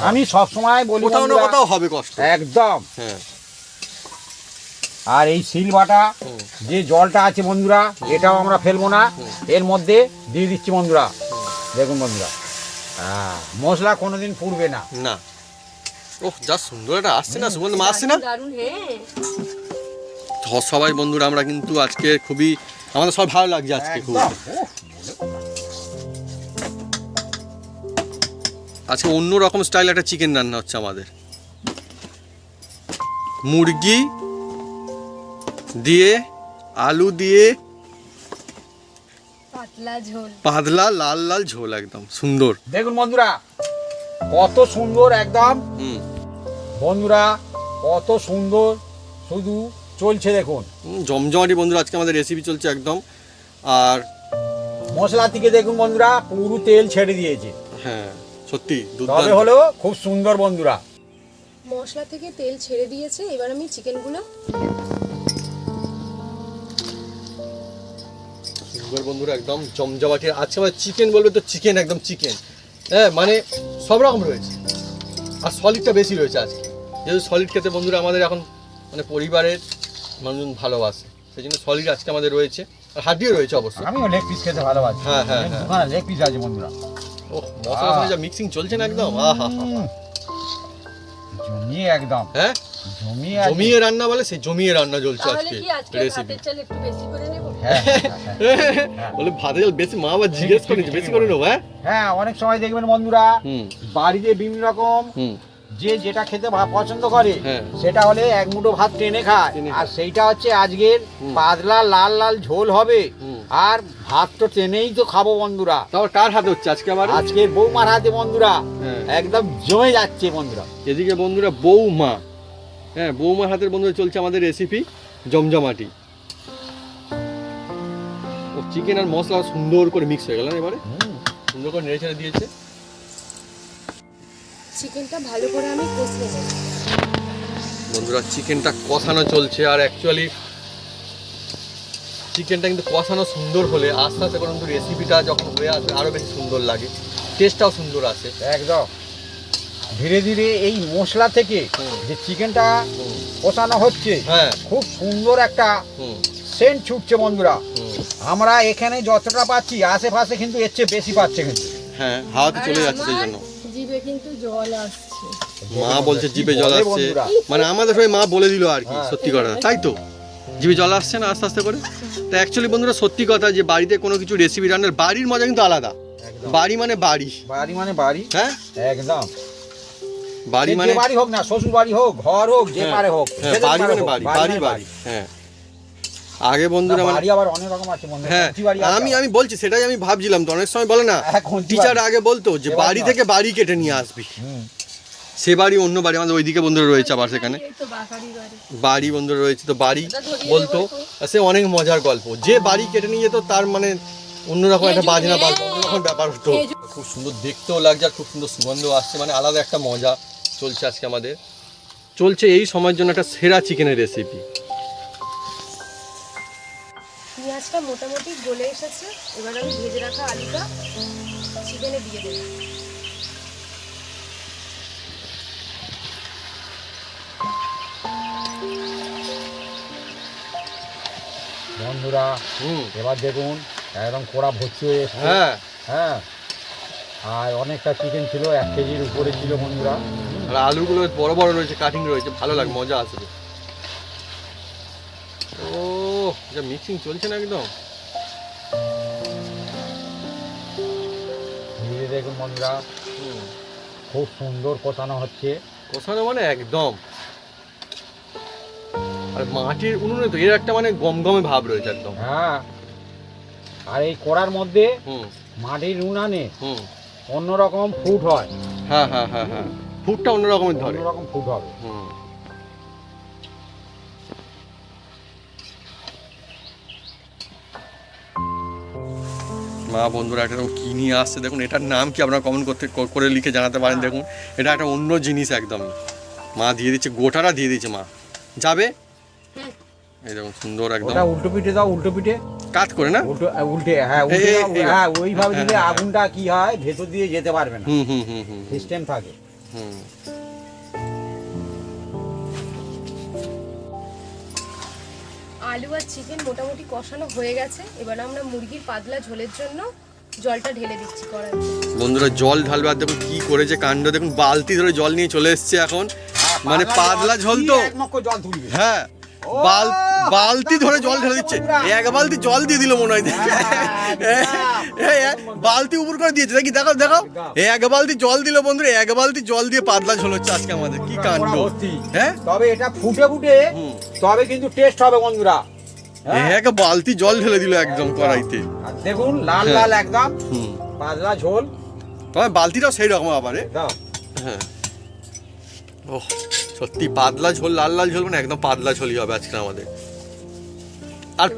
আমি সব সময় বলি কোথাও না বন্ধুরা, কোথাও হবে কষ্ট। একদম। হ্যাঁ আর এই সিলবাটা হুম। যে জলটা আছে বন্ধুরা, এটাও আমরা ফেলবো না, এর মধ্যে দিয়ে দিচ্ছি বন্ধুরা। দেখুন বন্ধুরা, মশলা কোনোদিন পুড়বে না। না, ওহ যা সুন্দর একটা আসছে না সুগন্ধ, মা আসছে না। দারুণ, হ্যাঁ। সবাই বন্ধুরা আমরা কিন্তু আজকে খুবই, আমাদের সব ভালো লাগছে আজকে খুব। একদম। উফ, আজকে অন্য রকম স্টাইল একটা চিকেন রান্না হচ্ছে আমাদের। মুরগি দিয়ে আলু দিয়ে পাতলা ঝোল। পাতলা লাল লাল ঝোল, একদম সুন্দর। দেখুন বন্ধুরা কত সুন্দর একদম। হুম বন্ধুরা কত সুন্দর শুধু চলছে দেখুন। জমজমাটি বন্ধুরা আজকে আমাদের রেসিপি চলছে একদম। আর মশলা থেকে দেখুন বন্ধুরা পুরো তেল ছেড়ে দিয়েছে। হ্যাঁ সত্যি তবে দুর্দান্ত। হলো খুব সুন্দর বন্ধুরা। মশলা থেকে তেল ছেড়ে দিয়েছে, এবার আমি চিকেনগুলো সুন্দর বন্ধুরা একদম জমজমাটি। আজকে আমাদের চিকেন বলবে তো চিকেন, একদম চিকেন। হ্যাঁ মানে সব রকম রয়েছে, আর সলিডটা বেশি রয়েছে আজকে, যেহেতু সলিড খেতে বন্ধুরা আমাদের এখন মানে পরিবারের মানুষজন ভালোবাসে, সেই জন্য সলিড আজকে আমাদের রয়েছে। আর হাড্ডিও রয়েছে অবশ্য। আমিও লেগ পিস খেতে ভালোবাসি। হ্যাঁ, হ্যাঁ, হ্যাঁ। দোকানে লেগ পিস আছে বন্ধুরা। ও মশলার সঙ্গে যা মিক্সিং চলছে না একদম, আহা জমিয়ে একদম হ্যাঁ জমিয়ে আছে। জমিয়ে রান্না বলে, সেই জমিয়ে রান্না চলছে তাহলে আজকে কি আজকে রেসিপি। ভাতের চাল একটু বেশি করে নেব? হ্যাঁ, হ্যাঁ, হ্যাঁ। বলে ভাতে জল বেশি, মা আবার জিজ্ঞেস করে নিচ্ছে, বেশি করে নেবো। হ্যাঁ হ্যাঁ অনেক সময় দেখবেন বন্ধুরা হুম বাড়িতে বিভিন্ন রকম হুম যে যেটা খেতে পছন্দ করে হ্যাঁ। সেটা হলে এক মুঠো ভাত টেনে খায়। টেনে আর খায়। সেইটা হচ্ছে আজকের হুম। পাতলা লাল লাল ঝোল হবে। হুম। আর ভাত তো টেনেই তো খাবো বন্ধুরা। তারপর কার হাতে হচ্ছে আজকে আবার? আজকের বৌমার হাতে বন্ধুরা হ্যাঁ। একদম জমে যাচ্ছে বন্ধুরা। এদিকে বন্ধুরা বৌমা, হ্যাঁ বৌমার হাতের বন্ধুরা চলছে আমাদের রেসিপি জমজমাটি। ও চিকেন আর মশলা সুন্দর করে মিক্স হয়ে গেল না, এবারে সুন্দর করে নেড়ে ছেড়ে দিয়েছে। চিকেনটা ভালো করে আমি কষিয়ে নেব। বন্ধুরা চিকেনটা কষানো চলছে, আর অ্যাকচুয়ালি চিকেনটা কিন্তু কষানো সুন্দর হলে আস্তে আস্তে করে কিন্তু রেসিপিটা যখন হয়ে আসবে আরও বেশি সুন্দর লাগে, টেস্টটাও সুন্দর আসে। একদম ধীরে ধীরে এই মশলা থেকে হুম। যে চিকেনটা হুম কষানো হচ্ছে হ্যাঁ খুব সুন্দর একটা হুম সেন্ট ছুটছে বন্ধুরা। হুম আমরা এখানে যতটা পাচ্ছি আশেপাশে কিন্তু এর চেয়ে বেশি পাচ্ছে কিন্তু। হ্যাঁ হাওয়াতে চলে আর যাচ্ছে সেই আমার জন্য। জিভে কিন্তু জল আসছে। মা বলছে কি জিভে জল বলে আসছে, বন্ধুরা? মানে আমাদের হয়ে মা বলে দিল আর কি, হ্যাঁ। সত্যি কথা তাই তো, জিভে জল আসছে না আস্তে আস্তে করে। তো অ্যাকচুয়ালি বন্ধুরা সত্যি কথা যে বাড়িতে কোনো কিছু রেসিপি রান্নার বাড়ির মজা কিন্তু আলাদা। একদম। বাড়ি মানে বাড়ি, বাড়ি মানে বাড়ি। হ্যাঁ একদম বাড়ি সে মানে যে বাড়ি হোক না, শ্বশুর বাড়ি হোক, ঘর হোক, যে হ্যাঁ, পারে হোক, হ্যাঁ যেদের বাড়ি পারে মানে হোক, বাড়ি, বাড়ি বাড়ি মানে বাড়ি হ্যাঁ। আগে বন্ধুরা মানে বাড়ি আবার অনেক রকম আছে বন্ধুরা। হ্যাঁ কঞ্চি বাড়ি আছে আমি আবার। আমি বলছি সেটাই আমি ভাবছিলাম, তো অনেক সময় বলে না হ্যাঁ, কঞ্চি টিচার বাড়ি। আগে বলতো যে এবার বাড়ি নয়। থেকে বাড়ি কেটে নিয়ে আসবি, হুম। সে বাড়ি অন্য বাড়ি, আমাদের ওইদিকে বন্ধুরা রয়েছে আবার সেখানে এই তো বাকারি বাড়ি। বাড়ি বন্ধুরা রয়েছে, তো বাড়ি ওটা ধরিয়ে বলতো। দেবো একটু। আর সে অনেক মজার গল্প, যে বাড়ি কেটে নিয়ে যেত তার মানে অন্যরকম একটা বাজনা পাল্প, অন্যরকম ব্যাপার হতো। খুব সুন্দর দেখতেও লাগছে আর খুব সুন্দর সুগন্ধ আসছে, মানে আলাদা একটা মজা চলছে আজকে আমাদের। চলছে এই সময়ের জন্য একটা সেরা চিকেনের রেসিপি। পেঁয়াজটা মোটামুটি গলে এসেছে, এবার আমি ভেজে রাখা আলুটা চিকেনে দিয়ে দেবো। বন্ধুরা হুম এবার দেখুন একদম কোড়া ভর্তি হয়ে এসছে। হ্যাঁ হ্যাঁ আর অনেকটা চিকেন ছিল, 1 কেজির উপরে ছিল বন্ধুরা। আর আলুগুলো বড় বড় রয়েছে, কাটিং রয়েছে, ভালো লাগে, মজা আসবে। ও যা মিক্সিং চলছে না একদম। ধীরে দেখুন বন্ধুরা হুম, খুব সুন্দর কষানো হচ্ছে। কষানো মানে একদম আর মাটির উনুনে তো এর একটা মানে গমগমে ভাব রয়েছে একদম। হ্যাঁ, আর এই কড়ার মধ্যে হুম মাটির উনানে হুম অন্যরকম ফুড হয়, হ্যাঁ হ্যাঁ হ্যাঁ হ্যাঁ, ফুটটা অন্য রকমের ধরে। অন্যরকম ফুড হবে। হুম মা বন্ধুরা একটা কি নিয়ে আসছে দেখুন, এটার নাম কি আপনারা কমেন্ট করে লিখে জানাতে পারেন। দেখুন এটা একটা অন্য জিনিস একদম। মা দিয়ে দিচ্ছে, গোটাটা দিয়ে দিচ্ছে মা। যাবে এই দেখুন সুন্দর একদম। ওটা উল্টো পিঠে দাও, উল্টো পিঠে কাট করে না, উল্টে, হ্যাঁ উল্টে দাও, এই- হ্যাঁ ওইভাবে হ্যাঁ, দিলে হ্যাঁ, আগুনটা কি হয় ভেতর দিয়ে যেতে পারবে না, হুম হুম হুম হুম সিস্টেম থাকে। হুম। আলু আর চিকেন মোটামুটি কষানো হয়ে গেছে। এবার আমরা মুরগির পাতলা ঝোলের জন্য জলটা ঢেলে দিচ্ছি কড়াইতে। বন্ধুরা জল ঢালবে, আর দেখুন কি করেছে কাণ্ড, দেখুন বালতি ধরে জল নিয়ে চলে এসছে এখন। মানে পাতলা ঝোল তো, এক নক্ষ জল তুলবে। হ্যাঁ ও, বালতি ধরে জল ঢেলে দিচ্ছে। এক বালতি জল দিয়ে দিল মনে হয়। বালতি উপর করে দিয়েছে, দেখি দেখাও দেখাও। এক বালতি জল দিল বন্ধুরা, এক বালতি জল দিয়ে পাতলা ঝোল হচ্ছে আজকে আমাদের। কি কাণ্ড, হ্যাঁ। তবে এটা ফুটে ফুটে হুম। তবে কিন্তু টেস্ট হবে বন্ধুরা। হ্যাঁ। এক বালতি জল ঢেলে দিল একদম কড়াইতে। আর দেখুন লাল হ্যাঁ। লাল একদম হুম, পাতলা ঝোল। তবে বালতিটাও সেই রকম আবার। দাও। হ্যাঁ, ওহ সত্যি পাতলা ঝোল, লাল লাল ঝোল মানে একদম পাতলা ঝোলই হবে আজকে আমাদের। আর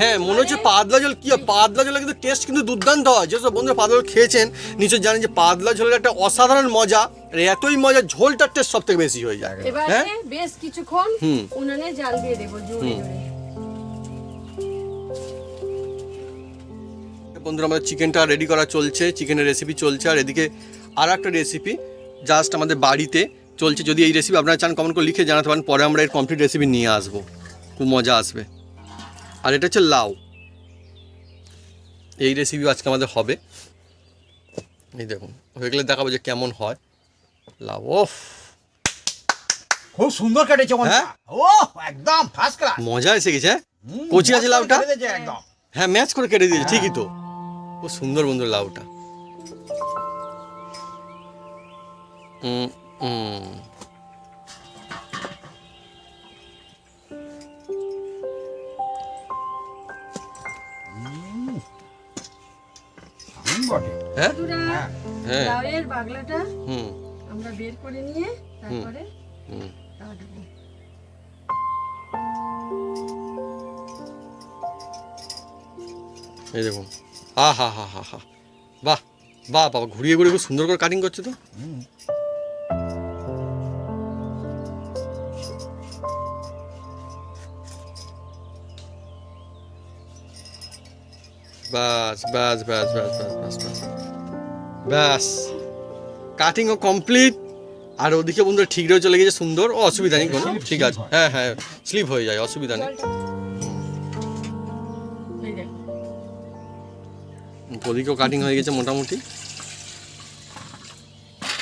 হ্যাঁ মনে হচ্ছে পাতলা ঝোল কি হয়, পাতলা ঝোলের কিন্তু টেস্ট কিন্তু দুর্দান্ত হয়। যেসব বন্ধুরা পাতলা ঝোল খেয়েছেন নিশ্চয় জানেন যে পাতলা ঝোলের একটা অসাধারণ মজা, আর এতই মজা ঝোলটার টেস্ট সব থেকে বেশি হয়ে যায়। এবারে হ্যাঁ? বেশ কিছুক্ষণ হুম। উনানে জাল দিয়ে দেবো জোরে হুম। জোরে। বন্ধুরা আমাদের চিকেনটা রেডি করা চলছে, চিকেনের রেসিপি চলছে। আর এদিকে আর একটা রেসিপি জাস্ট আমাদের বাড়িতে চলছে। যদি এই রেসিপি আপনারা চান কমেন্ট করে লিখে জানাতে পারেন, পরে আমরা এর কমপ্লিট রেসিপি নিয়ে আসবো, খুব মজা আসবে। আর এটা হচ্ছে লাউ, এই রেসিপি আজকে আমাদের হবে। এই দেখুন হয়ে গেলে দেখাবো যে কেমন হয় লাউ। ওফ খুব সুন্দর কেটেছে বন্ধুরা। হ্যাঁ? ও একদম ফার্স্ট ক্লাস। মজা এসে গেছে। কচি আছে লাউটা? একদম। হ্যাঁ ম্যাচ করে কেটে দিয়েছে, ঠিকই তো। খুব সুন্দর বন্ধু লাউটা। হুম হুম বটে। হ্যাঁ বন্ধুরা, হ্যাঁ। হ্যাঁ লাউয়ের বাগলাটা হুম আমরা বের করে নিয়ে তারপরে হুম কাটবো। এই দেখুন, হা হা হা হা হা, বাহ বাহ বাবা, ঘুরিয়ে ঘুরিয়ে খুব সুন্দর করে কাটিং করছে তো। ব্যাস ব্যাস ব্যাস ব্যাস ব্যাস ব্যাস ব্যাস ব্যাস, কাটিংও কমপ্লিট। আর ওদিকে বন্ধুরা ঠিক রয়ে চলে গেছে সুন্দর, ও অসুবিধা নেই কোনো, ঠিক আছে। হ্যাঁ হ্যাঁ স্লিপ হয়ে যায়, অসুবিধা নেই। জলটা এই দেখো। ওদিকেও কাটিং হয়ে গেছে মোটামুটি।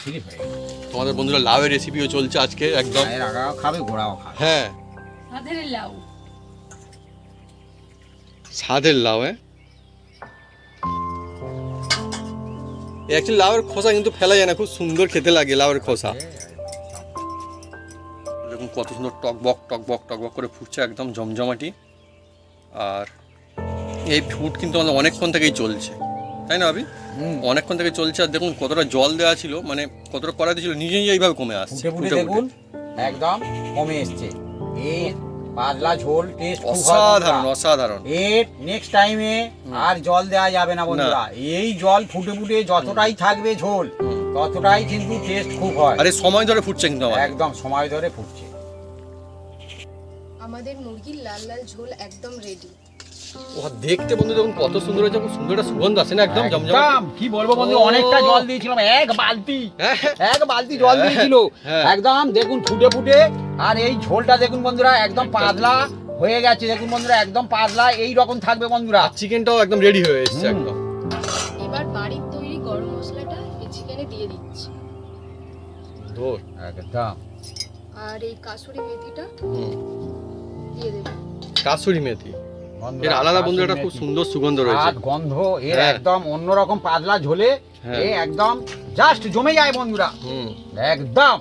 স্লিপ হয়ে গেছে। তোমাদের বন্ধুরা লাউয়ের রেসিপিও চলছে আজকে একদম। এর আগাও খাবে, গোড়াও খাবে। হ্যাঁ সাদের লাউ। স্বাদের লাউ। অ্যাকচুয়ালি লাউয়ের খোসা কিন্তু ফেলা যায় না, খুব সুন্দর খেতে লাগে লাউয়ের খোসা। দেখুন কত সুন্দর টকবক টকবক টকবক করে ফুটছে একদম জমজমাটি। আর এই ফুট কিন্তু আমাদের অনেকক্ষণ থেকেই চলছে, তাই না ভাবি? অনেকক্ষণ থেকে চলছে। আর দেখুন কতটা জল দেওয়া ছিল, মানে কতটা করা ছিল, নিজে নিজে এইভাবে কমে আসছে। ফুটে ফুটে দেখুন একদম কমে এসছে। এর পাতলা ঝোল টেস্ট অসাধারণ অসাধারণ। এর নেক্সট টাইমে আর জল দেওয়া যাবে না বন্ধুরা। এই জল ফুটে ফুটে যতটাই থাকবে ঝোল ততটাই কিন্তু টেস্ট খুব হয়। আরে সময় ধরে ফুটছে কিন্তু আমাদের। একদম সময় ধরে ফুটছে। আমাদের মুরগির লাল লাল ঝোল একদম রেডি। ও দেখতে বন্ধু দেখুন কত সুন্দর হয়েছে, খুব সুন্দর একটা সুগন্ধ আসে না একদম জমজমাটি। একদম কি বলবো বন্ধু, ও। অনেকটা জল দিয়েছিলাম, এক বালতি হ্যাঁ, এক বালতি জল দিয়েছিল হ্যাঁ। একদম। দেখুন ফুটে ফুটে, আর এই ঝোলটা দেখুন বন্ধুরা একদম পাতলা হয়ে গেছে। দেখুন বন্ধুরা একদম পাতলা এই রকম থাকবে বন্ধুরা। আর চিকেনটাও একদম রেডি হয়ে এসেছে একদম। এবার বাড়ির তৈরি গরম মশলাটা এই চিকেনে দিয়ে দিচ্ছি। ধর একদম আর এই কাসুরি মেথিটা হুম, দিয়ে দেবো। কাসুরি মেথি, বন্ধুরা, এর আলাদা বন্ধু একটা কাসুরি খুব মেথি। সুন্দর সুগন্ধ রয়েছে। আর গন্ধ এর হ্যাঁ। একদম অন্যরকম পাতলা ঝোলে হ্যাঁ। এ একদম জাস্ট জমে যায় বন্ধুরা হুম একদম।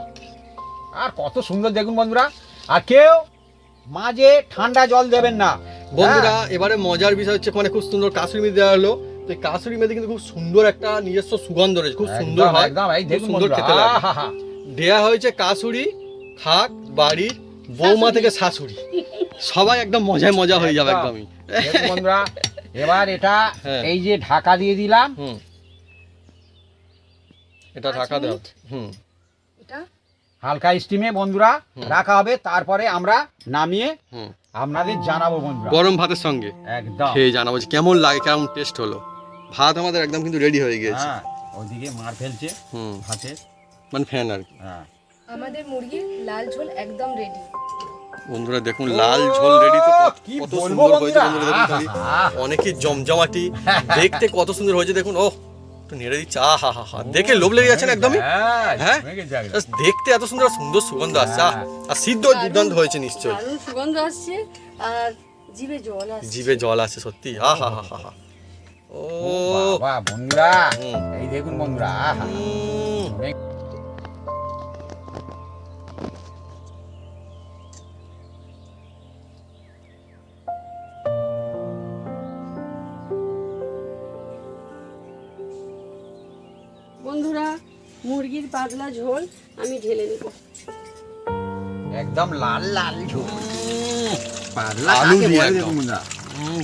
আর কত সুন্দর দেখুন বন্ধুরা। আর কেউ মাঝে ঠান্ডা জল দেবেন না বন্ধুরা হ্যাঁ। এবারে মজার বিষয় হচ্ছে মানে খুব সুন্দর কাসুরি মেথি দেওয়া হলো। তো এই কাসুরি মেথি কিন্তু খুব সুন্দর একটা নিজস্ব সুগন্ধ রয়েছে, খুব সুন্দর একদম, হয়, একদম এই খুব দেখুন সুন্দর বন্ধুরা, খেতে লাগে। আহাহা। দেয়া হয়েছে কাসুরি, খাক বাড়ির বৌমা থেকে শাশুড়ি, সবাই একদম মজায় মজা হয়ে যাবে একদম। একদমই। দেখুন বন্ধুরা, এবার এটা হ্যাঁ। এই যে ঢাকা দিয়ে দিলাম, হুম, এটা ঢাকা দাও। হুম, এটা হালকা স্টিমে বন্ধুরা হুম। রাখা হবে, তারপরে আমরা নামিয়ে হুম। আপনাদের জানাবো বন্ধুরা। গরম ভাতের সঙ্গে একদম খেয়ে জানাবো যে কেমন লাগে, কেমন টেস্ট হলো। ভাত আমাদের একদম কিন্তু রেডি হয়ে গিয়েছে। হ্যাঁ, ওদিকে মার ফেলছে হুম, ভাতে। মানে ফ্যান আর কি। হ্যাঁ, আমাদের মুরগির লাল ঝোল একদম রেডি। বন্ধুরা দেখুন লাল ঝোল রেডি, তো কি কত বলবো সুন্দর হয়েছে বন্ধুরা, বন্ধুরা, দেখুন খালি। আহা। অনেকে জমজমাটি, দেখতে কত সুন্দর হয়েছে দেখুন। ও একটু নেড়ে দিচ্ছে, আহা হা হা, দেখে লোভ লেগে যাচ্ছে না একদমই। হ্যাঁ? জমে গেছে একদম। Just দেখতে এত সুন্দর সুন্দর সুগন্ধ আসছে, আহ! আর সিদ্ধ দুর্দান্ত হয়েছে নিশ্চয়ই। দারুণ সুগন্ধ আসছে আর জিভে জল আসছে। জিভে জল আসছে সত্যি, আহা হা হা হা। ও বাবা বন্ধুরা, হুম। এই দেখুন বন্ধুরা, আহা। উম, বন্ধুরা মুরগির পাতলা ঝোল আমি ঢেলে নেব। একদম লাল লাল ঝোল, পাতলা আলু কাকে দিয়ে বলে একদম। দেখুন বন্ধুরা।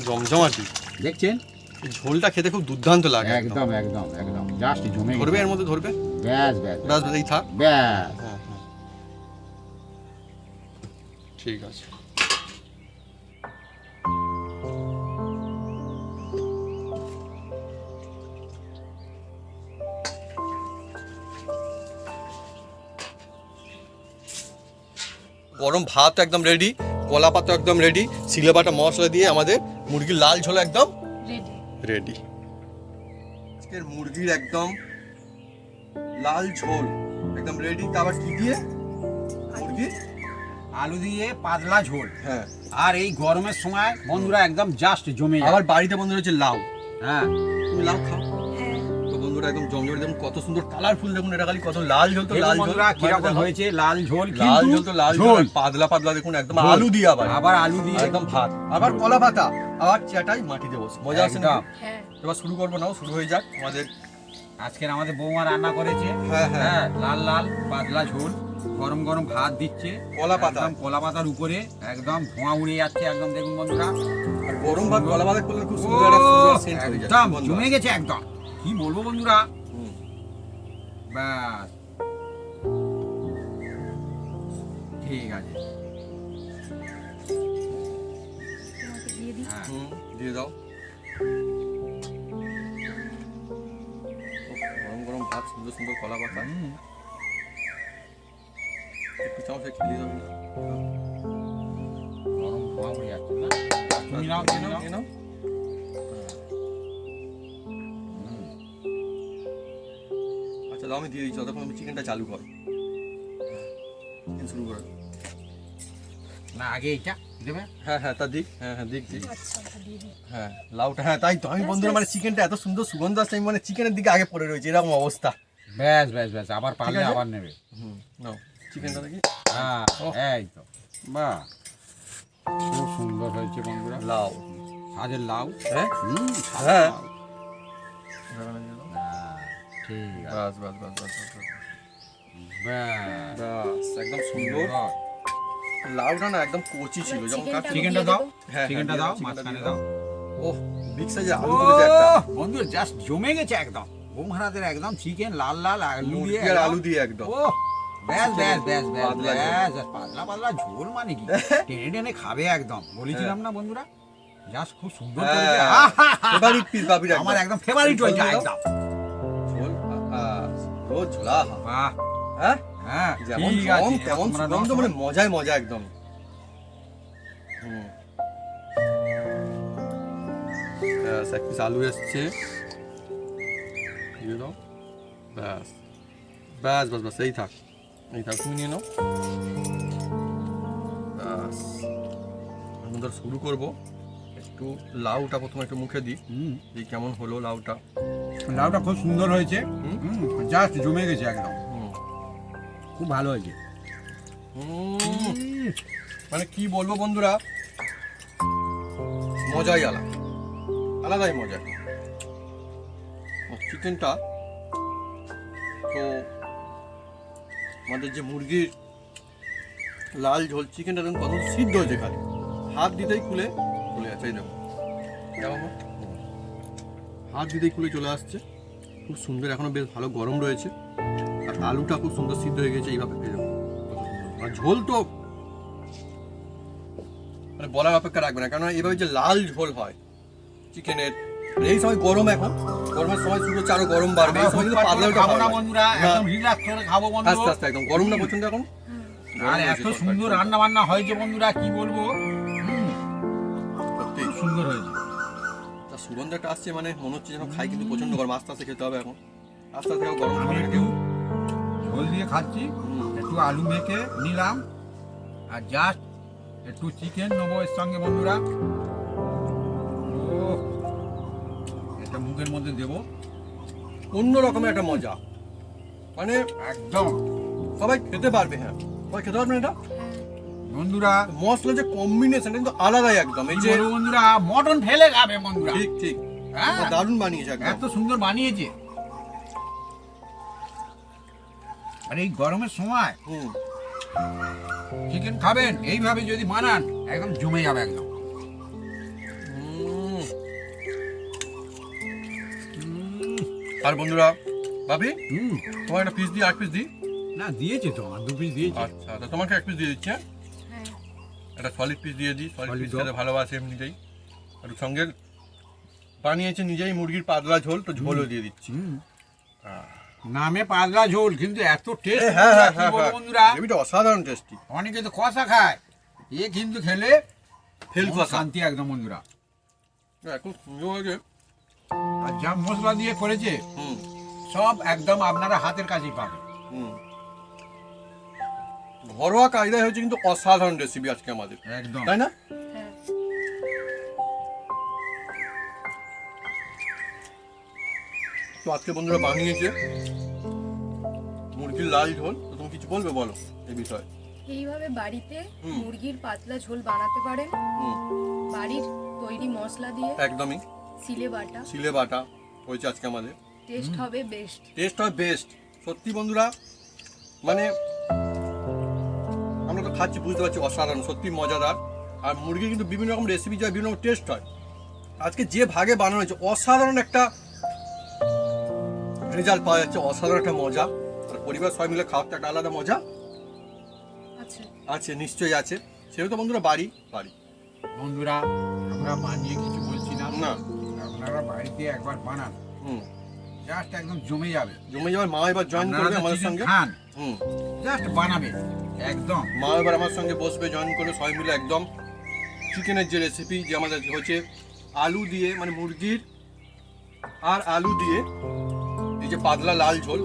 জমজমাটি। দেখছেন, এই ঝোলটা খেতে খুব দুর্দান্ত লাগে একদম। একদম একদম একদম জাস্ট জমে ধরবে গেছে। এর মধ্যে ধরবে, ব্যাস ব্যাস ব্যাস ব্যাস, এই থাক। ব্যাস। হ্যাঁ, হ্যাঁ। ঠিক আছে। গরম ভাত একদম রেডি, কলা পাতা একদম রেডি, সিলে বাটা মশলা দিয়ে আমাদের মুরগির লাল ঝোল একদম রেডি। রেডি। আজকের মুরগির একদম লাল ঝোল একদম রেডি। তারপর কি দিয়ে মুরগি, আলু দিয়ে পাতলা ঝোল, হ্যাঁ, আর এই গরমের সময় বন্ধুরা একদম জাস্ট জমে যায়। আবার বাড়িতে বন্ধু রয়েছে লাউ। হ্যাঁ, তুমি লাউ খাও তো বন্ধুরা, একদম জমজমে দেখুন কত সুন্দর কালারফুল, দেখুন এটা খালি কত লাল ঝোল, তো দেখুন লাল ঝোল বন্ধুরা কিরকম হয়েছে, লাল ঝোল, লাল কিন্তু ঝোল, তো লাল ঝোল পাতলা পাতলা দেখুন একদম ঝোল। আলু দিয়ে আবার আবার আলু দিয়ে একদম ভাত, আবার কলা পাতা, আবার চাটাই মাটিতে বসে, মজা আসে না? একদম। হ্যাঁ এবার শুরু করবো, নাও শুরু হয়ে যাক আমাদের। আজকের আমাদের বৌমা রান্না করেছে, হ্যাঁ, হ্যাঁ। হ্যাঁ, লাল লাল পাতলা ঝোল, গরম গরম ভাত দিচ্ছে, কলা পাতা। একদম কলা পাতার উপরে একদম ধোঁয়া উড়ে যাচ্ছে একদম, দেখুন বন্ধুরা, আর গরম ভাত কলা পাতা করলে খুব সুন্দর একটা সুন্দর সেন্ট হয়ে যায়, একদম সুগন্ধ জমে হয়। গেছে একদম, কি বলবো বন্ধুরা, হুম। ব্যাস ঠিক আছে। তোমাকে দিয়ে দিই। হ্যাঁ, হুম, দিয়ে দাও। উফ, গরম গরম ভাত, সুন্দর সুন্দর কলা পাতা, হুম, একটু চামচ একটু দিয়ে দাও। গরম ধোঁয়া উড়ে যাচ্ছে না? তুমি নাও, তুমি নাও। নিয়ে নাও। হুম, আচ্ছা দাও, আমি দিয়ে দিচ্ছি, ততক্ষণ আমি চিকেনটা চালু করো, চিকেন শুরু করো। না আগে এইটা দেবে। হ্যাঁ হ্যাঁ, তা দিক, হ্যাঁ হ্যাঁ, দিক দিক। আচ্ছা ওটা দিয়ে দিই। হ্যাঁ লাউটা, হ্যাঁ তাই তো আমি বন্ধুরা মানে চিকেনটা এত সুন্দর সুগন্ধ আসছে, আমি মানে চিকেনের দিকে আগে পড়ে রয়েছে, এরকম অবস্থা। ব্যাস ব্যাস ব্যাস, আবার পারলে আছে? আবার নেবে। হুম, নাও চিকেনটা দেখি। হ্যাঁ, ওহ। এই তো, বাহ, খুব সুন্দর হয়েছে বন্ধুরা, লাউ, সাজের লাউ। হ্যাঁ সাজের হ্যাঁ। লাউ। হ্যাঁ, ঠিক আছে, বাস বাস বাস বাস বাস, বাস। ব্যাস, বাস, একদম সুন্দর। সুন্দর। লাউটা না একদম কচি ছিল যখন চিকেনটা কাটছিল। চিকেনটা দিয়ে দাও, দেবো। হ্যাঁ, চিকেনটা দিয়ে দাও, দাও, চিকেনটা মাঝখানে দিয়ে দাও। ওহ, বিগ সাইজের আলু তুলেছে একটা। বন্ধু জাস্ট জমে গেছে একদম, বৌমারাদের একদম চিকেন লাল লাল আলু মুরগি দিয়ে আর একদম। আলু দিয়ে একদম। ও ব্যাস ব্যাস ব্যাস ব্যাস পাতলা ঝোল। ব্যাস, পাতলা পাতলা ঝোল মানে কি, টেনে টেনে খাবে একদম, বলেছিলাম না বন্ধুরা, জাস্ট খুব সুন্দর হ্যাঁ, করেছে। আহা! ফেভারিট পিস বাপির আমার একদম ফেভারিট হয়েছে একদম। ঝোল, রোজ ঝোলা, বাহ, হ্যাঁ হ্যাঁ যেমন ঠিক রং আছে, তেমন তোমরা সুগন্ধ, নাও মানে সবাই। মজায় মজা একদম। হুম, ব্যাস এক পিস আলু এসছে, দিয়ে দাও, ব্যাস ব্যাস ব্যাস ব্যাস, এই থাক এই থাক, তুমি নিয়ে নাও, ব্যাস। আমি ধর শুরু করবো, একটু লাউটা প্রথমে একটু মুখে দিই, হুম, যে কেমন হলো লাউটা। লাউটা খুব সুন্দর হয়েছে, হুম। জাস্ট জমে গেছে একদম, হুম, খুব ভালো হয়েছে। হুম, মানে কি বলবো বন্ধুরা, মজাই আলাদা, আলাদাই মজা। চিকেনটা তো আমাদের যে মুরগির লাল ঝোল, চিকেনটা দেখুন কত সিদ্ধ হয়েছে, খালি হাত দিতেই খুলে যাচ্ছে। এই দেখুন, হাত দিতেই খুলে চলে আসছে, খুব সুন্দর, এখনো বেশ ভালো গরম রয়েছে। আর আলুটা খুব সুন্দর সিদ্ধ হয়ে গেছে এইভাবে। আর ঝোল তো মানে বলার অপেক্ষা রাখবে না, কারণ এইভাবে যে লাল ঝোল হয় চিকেনের, এই সময় গরম, এখন গরমের সময় শুধু আরো গরম বাড়বে। এই সময় কিন্তু পাতলাটা খাবো না ভালো হয়। বন্ধুরা, একদম রিল্যাক্স করে খাবো বন্ধু। আস্তে আস্তে একদম গরম না পছন্দ এখন। আর এত সুন্দর রান্না বান্না হয়েছে বন্ধুরা, কি বলবো, সত্যি খুব সুন্দর হয়েছে। তার সুগন্ধটা আসছে, মানে মনে হচ্ছে যেন খাই, কিন্তু প্রচন্ড গরম। আস্তে আস্তে খেতে হবে এখন, আস্তে আস্তে গরম আমি খাবে একটু ঝোল দিয়ে খাচ্ছি, একটু আলু মেখে নিলাম, আর জাস্ট একটু চিকেন নেবো এর সঙ্গে বন্ধুরা। ও, এটা মুখের মধ্যে দেবো, অন্য রকমের একটা মজা, মানে একদম সবাই খেতে পারবে। হ্যাঁ, সবাই খেতে পারবে এটা। বন্ধুরা। মশলা যে কম্বিনেশন কিন্তু আলাদাই একদম। এই কি যে বলবো বন্ধুরা, মটন ফেলে খাবে বন্ধুরা, ঠিক ঠিক, হ্যাঁ, দারুণ বানিয়েছে একদম। এত সুন্দর বানিয়েছে। আর এই গরমের সময় হুম, চিকেন খাবেন, এইভাবে যদি বানান একদম জমে যাবে একদম। হুম। আর বন্ধুরা, ভাবি তোমার একটা পিস দিই, আর পিস দিই। না, দিয়েছে তো, আমার 2 পিস দিয়েছে। আচ্ছা, তা তোমাকে এক পিস দিয়ে দিচ্ছে। হ্যাঁ, একটা সলিড পিস দিয়ে দিই, সলিড Solid পিস দাও। খেতে ভালোবাসে এমনিতেই। আর সঙ্গে বানিয়েছে নিজেই মুরগির পাতলা ঝোল, তো ঝোলও দিয়ে দিচ্ছি। নামে পাতলা ঝোল, কিন্তু এত টেস্ট বন্ধুরা। এটা অসাধারণ টেস্টি। অনেকে তো কষা খায়, এ কিন্তু খেলে ফেল মন শান্তি একদম বন্ধুরা। খুব সুন্দর হয়েছে। আর যা মশলা দিয়ে করেছে হুম সব একদম আপনারা হাতের কাছেই পাবেন। হুম, ঘরোয়া কায়দায় হয়েছে, কিন্তু অসাধারণ রেসিপি আজকে আমাদের, একদম তাই না? হ্যাঁ। তো আজকে বন্ধুরা বানিয়েছে মুরগির লাল ঝোল। তো তুমি কিছু বলবে, বলো এই বিষয়ে। এইভাবে বাড়িতে হুম। মুরগির পাতলা ঝোল বানাতে পারেন, হুম, বাড়ির তৈরি মশলা দিয়ে, একদমই সিলে বাটা, সিলে বাটা হয়েছে আজকে আমাদের। টেস্ট হবে বেস্ট। টেস্ট হয় বেস্ট, সত্যি বন্ধুরা। মানে আমরা তো খাচ্ছি, বুঝতে পারছি অসাধারণ, সত্যি মজাদার। আর মুরগির কিন্তু বিভিন্ন রকম রেসিপি যায়, বিভিন্ন রকম টেস্ট হয়। আজকে যে ভাগে বানানো হয়েছে, অসাধারণ একটা রেজাল্ট পাওয়া যাচ্ছে, অসাধারণ একটা মজা। আর পরিবার সবাই মিলে খাওয়ার তো একটা আলাদা মজা আচ্ছা, আছে, নিশ্চয়ই আছে। সেহেতু বন্ধুরা বাড়ি বন্ধুরা, আমরা বানিয়ে কিছু বলছি না, না। আপনারা বাড়িতে একবার বানান, হুম, জাস্ট একদম জমে যাবে। জমে যাওয়ার মা এবার জয়েন আপনারা করবে তো আমাদের chicken সঙ্গে। খান, হুম, জাস্ট বানাবেন একদম। মা এবার আমার সঙ্গে বসবে, জয়েন করে সবাই মিলে একদম চিকেনের যে রেসিপি, যে আমাদের হচ্ছে আলু দিয়ে, মানে মুরগির আর আলু দিয়ে এই যে পাতলা লাল ঝোল,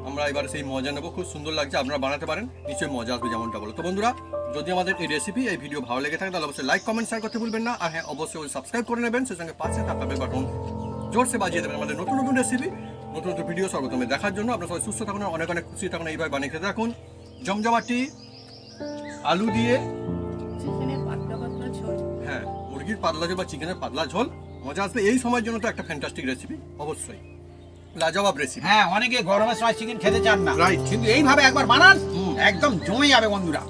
আমরা এবার সেই মজা নেবো। খুব সুন্দর লাগছে, আপনারা বানাতে পারেন, নিশ্চয়ই মজা আসবে যেমনটা বলো। তো বন্ধুরা, যদি আমাদের এই রেসিপি, এই ভিডিও ভালো লেগে থাকে, তাহলে অবশ্যই লাইক কমেন্ট শেয়ার করতে ভুলবেন না। আর হ্যাঁ, অবশ্যই সাবস্ক্রাইব করে নেবেন, সেই সঙ্গে পাশে থাকা বেল বাটন জোরসে বাজিয়ে দেবেন আমাদের নতুন নতুন রেসিপি, নতুন নতুন ভিডিও সর্বপ্রথমে দেখার জন্য। আপনারা সবাই সুস্থ থাকুন, অনেক অনেক খুশি থাকুন, এইভাবে বানিয়ে খেতে থাকুন। জমজমাটি আলু দিয়ে, চিকেনের পাতলা পাতলা ঝোল। হ্যাঁ, মুরগির পাতলা ঝোল বা চিকেনের পাতলা ঝোল, মজা আসবে। এই সময়ের জন্য তো একটা ফ্যান্টাস্টিক রেসিপি, অবশ্যই লাজবাব রেসিপি। হ্যাঁ, অনেকে গরমের সময় চিকেন খেতে চান না, Right. কিন্তু এইভাবে একবার বানান, হুম। একদম জমে যাবে বন্ধুরা।